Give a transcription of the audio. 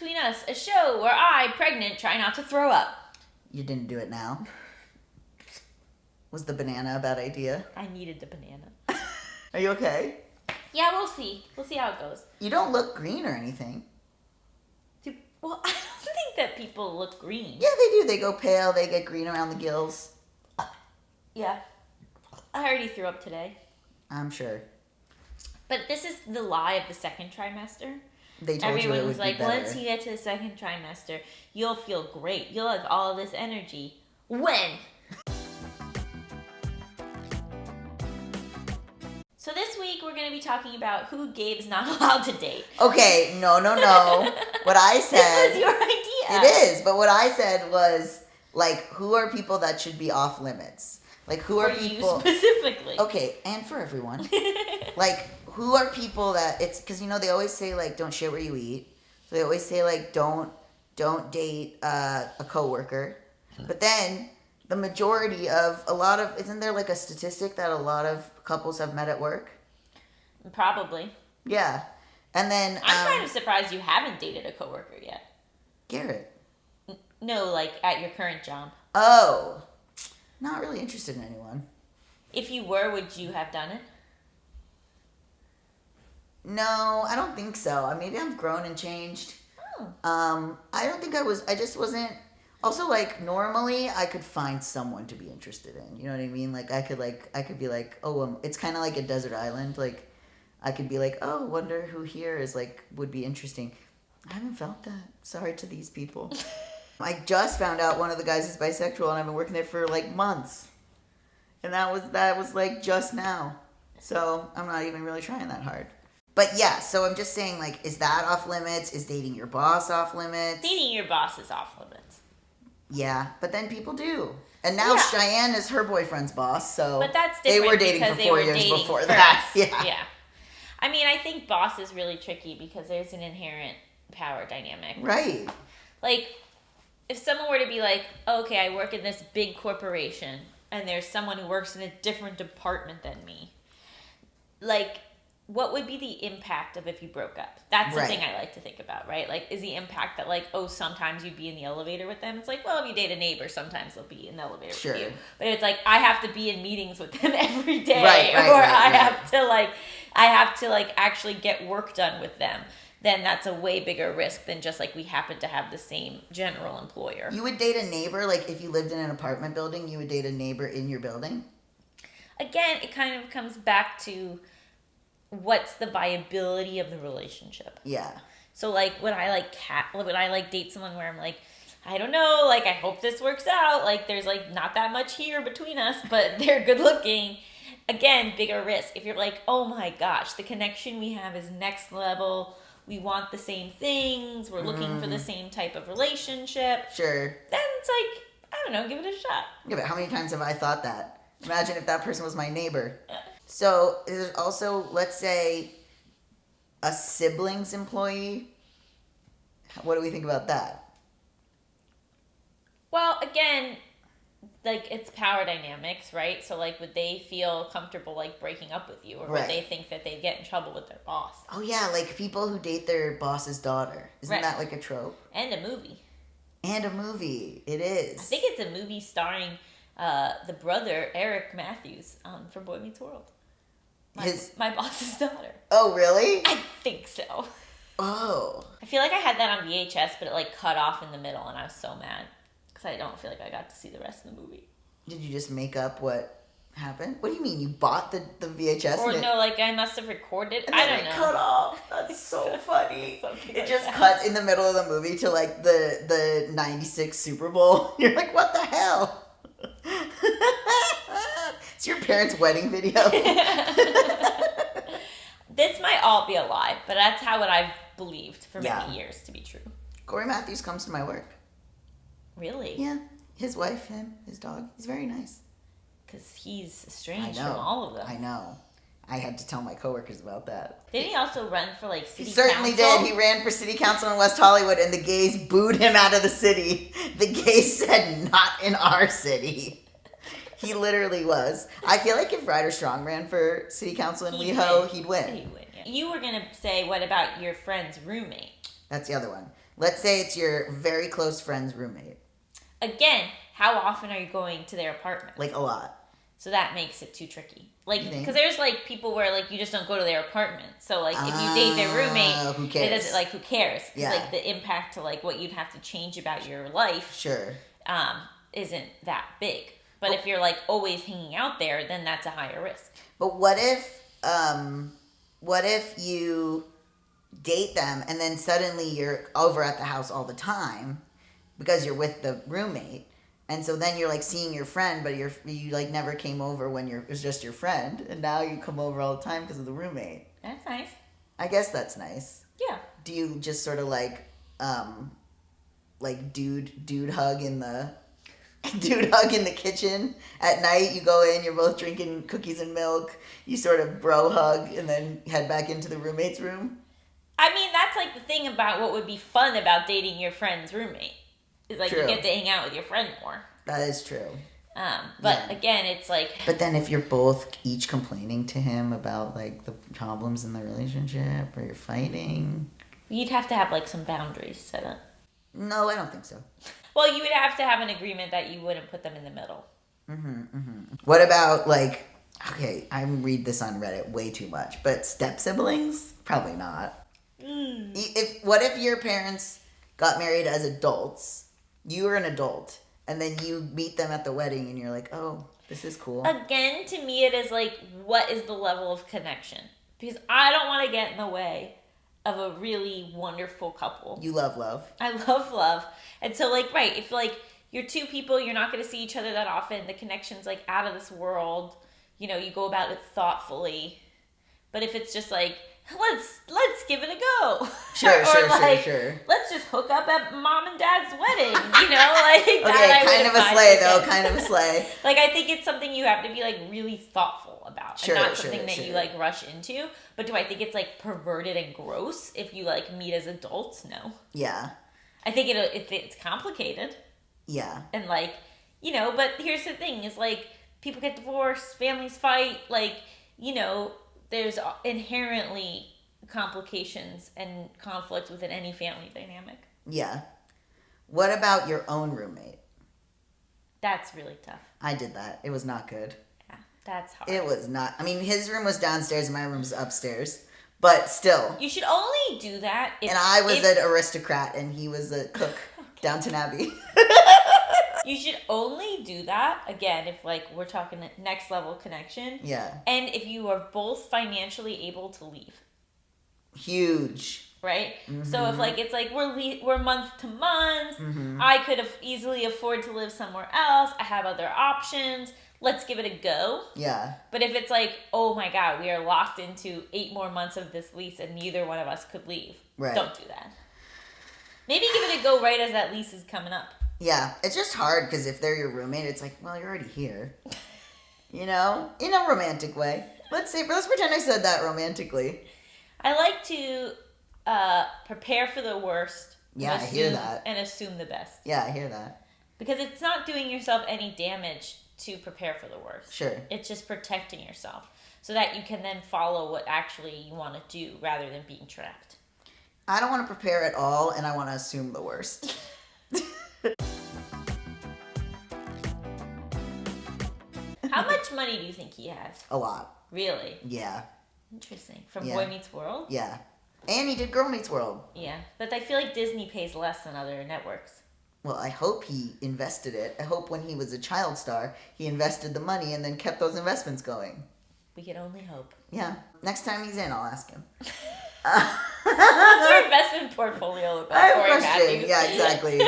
Between Us, a show where I, pregnant, try not to throw up. You didn't do it now. Was the banana a bad idea? I needed the banana. Are you okay? Yeah, we'll see. We'll see how it goes. You don't look green or anything. Well, I don't think that people look green. Yeah, they do. They go pale. They get green around the gills. Yeah. I already threw up today. I'm sure. But this is the lie of the second trimester. They told Everyone you it was would like, be better. once you get to the second trimester, you'll feel great. You'll have all this energy. When? So this week we're going to be talking about who Gabe's not allowed to date. Okay, no. What I said... This was your idea. It is, but what I said was, like, who are people that should be off limits? Like, who are people... For you specifically. Okay, and for everyone. Like, who are people that... It's because, they always say, like, don't shit where you eat. So they always say, like, don't date a coworker. But then... The majority of a lot of... Isn't there, like, a statistic that a lot of couples have met at work? Probably. Yeah. And then... I'm kind of surprised you haven't dated a coworker yet. Garrett. No, like, at your current job. Oh. Not really interested in anyone. If you were, would you have done it? No, I don't think so. Maybe I've grown and changed. Oh. I don't think I was... I just wasn't... Also, like, normally I could find someone to be interested in. You know what I mean? Like, I could be like, oh, it's kind of like a desert island. Like, I could be like, oh, wonder who here is, like, would be interesting. I haven't felt that. Sorry to these people. I just found out one of the guys is bisexual, and I've been working there for, like, months. And that was like, just now. So, I'm not even really trying that hard. But, yeah, so I'm just saying, like, is that off limits? Is dating your boss off limits? Dating your boss is off limits. Yeah, but then people do. And now Cheyenne is her boyfriend's boss, so but that's they different were dating for 4 years before first. that. Yeah. Yeah. I mean, I think boss is really tricky because there's an inherent power dynamic. Right. Like, if someone were to be like, okay, I work in this big corporation, and there's someone who works in a different department than me, like, what would be the impact of if you broke up? That's the thing I like to think about, right? Like, is the impact that, like, oh, sometimes you'd be in the elevator with them? It's like, well, if you date a neighbor, sometimes they'll be in the elevator with you. But it's like, I have to be in meetings with them every day. I have to actually get work done with them. Then that's a way bigger risk than just, like, we happen to have the same general employer. You would date a neighbor, like, if you lived in an apartment building, you would date a neighbor in your building? Again, it kind of comes back to... what's the viability of the relationship? Yeah. So, like, would I date someone where I'm like, I don't know, like, I hope this works out. Like, there's, like, not that much here between us, but they're good looking. Again, bigger risk. If you're like, oh my gosh, the connection we have is next level. We want the same things. We're looking for the same type of relationship. Sure. Then it's like, I don't know, give it a shot. Yeah, but how many times have I thought that? Imagine if that person was my neighbor. So, there's also, let's say, a siblings employee. What do we think about that? Well, again, like, it's power dynamics, right? So, like, would they feel comfortable, like, breaking up with you? Or would they think that they'd get in trouble with their boss? Oh, yeah, like people who date their boss's daughter. Isn't that, like, a trope? And a movie. And a movie. It is. I think it's a movie starring the brother, Eric Matthews, from Boy Meets World. My boss's daughter. Oh, really? I think so. Oh. I feel like I had that on VHS, but it, like, cut off in the middle, and I was so mad. Because I don't feel like I got to see the rest of the movie. Did you just make up what happened? What do you mean? You bought the VHS? Or no, like, I must have recorded. And I then don't know. Cut off. That's so funny. Something It like just that. cuts in the middle of the movie to, like, the 96 Super Bowl. You're like, what the hell? It's your parents' wedding video. This might all be a lie, but that's how what I've believed for many years to be true. Corey Matthews comes to my work. Really? Yeah. His wife, him, his dog. He's very nice. Because he's estranged from all of them. I know. I had to tell my coworkers about that. Didn't he also run for, like, city council? He certainly did. He ran for city council in West Hollywood, and the gays booed him out of the city. The gays said, not in our city. He literally was. I feel like if Ryder Strong ran for city council in WeHo, he'd win. He'd win, yeah. You were going to say, what about your friend's roommate? That's the other one. Let's say it's your very close friend's roommate. Again, how often are you going to their apartment? Like a lot. So that makes it too tricky. Like, You think? because there's like people where like you just don't go to their apartment. So like if you date their roommate, who cares? it doesn't, like, who cares? 'Cause, Yeah. like the impact to like what you'd have to change about your life Sure. isn't that big. But if you're like always hanging out there, then that's a higher risk. But what if you date them and then suddenly you're over at the house all the time because you're with the roommate, and so then you're like seeing your friend, but you like never came over when it was just your friend, and now you come over all the time because of the roommate. That's nice. I guess that's nice. Yeah. Do you just sort of like dude hug in the dude hug in the kitchen at night? You go in, you're both drinking cookies and milk, you sort of bro hug and then head back into the roommate's room? I mean, that's like the thing about what would be fun about dating your friend's roommate. Is like True. you get to hang out with your friend more. That is true. But Yeah. again, it's like... But then if you're both each complaining to him about like the problems in the relationship, or you're fighting... You'd have to have like some boundaries set up. No, I don't think so. Well, you would have to have an agreement that you wouldn't put them in the middle. What about like... Okay, I read this on Reddit way too much, but step siblings? Probably not. What if your parents got married as adults, you were an adult, and then you meet them at the wedding and you're like, oh, this is cool. Again, to me, it is like, what is the level of connection? Because I don't want to get in the way of a really wonderful couple. You love love. I love love. And so, like, right, if, like, you're two people, you're not going to see each other that often, the connection's, like, out of this world, you know, you go about it thoughtfully. But if it's just, like, let's give it a go. Sure. Let's just hook up at mom and dad's wedding, you know? Like, Okay, that kind of a sleigh, though, kind of a sleigh. Like, I think it's something you have to be, like, really thoughtful about. Sure, and not something that sure. you, like, rush into. But do I think it's, like, perverted and gross if you, like, meet as adults? No. Yeah. I think it's complicated. Yeah. And, like, you know, but here's the thing is, like, people get divorced, families fight, like, you know, there's inherently complications and conflict within any family dynamic. Yeah. What about your own roommate? That's really tough. I did that. It was not good. Yeah, that's hard. It was not. I mean, his room was downstairs and my room was upstairs. But still. You should only do that if... And I was an aristocrat and he was a cook. Downton Abbey. You should only do that, again, if, like, we're talking next level connection. Yeah. And if you are both financially able to leave. Huge. Right? So if, like, it's like we're month to month, I could easily afford to live somewhere else, I have other options, let's give it a go. Yeah. But if it's like, oh my God, we are locked into 8 more months of this lease and neither one of us could leave. Right. Don't do that. Maybe give it a go right as that lease is coming up. Yeah. It's just hard because if they're your roommate, it's like, well, you're already here. You know? In a romantic way. Let's pretend I said that romantically. I like to prepare for the worst. Yeah, I hear that. And assume the best. Yeah, I hear that. Because it's not doing yourself any damage to prepare for the worst. Sure. It's just protecting yourself so that you can then follow what actually you want to do rather than being trapped. I don't want to prepare at all, and I want to assume the worst. How much money do you think he has? A lot. Really? Yeah. Interesting. From Yeah. Boy Meets World? Yeah. And he did Girl Meets World. Yeah. But I feel like Disney pays less than other networks. Well, I hope he invested it. I hope when he was a child star, he invested the money and then kept those investments going. We can only hope. Yeah. Next time he's in, I'll ask him. What's your investment portfolio look like? I have a Corey question. Matthews? Yeah, exactly.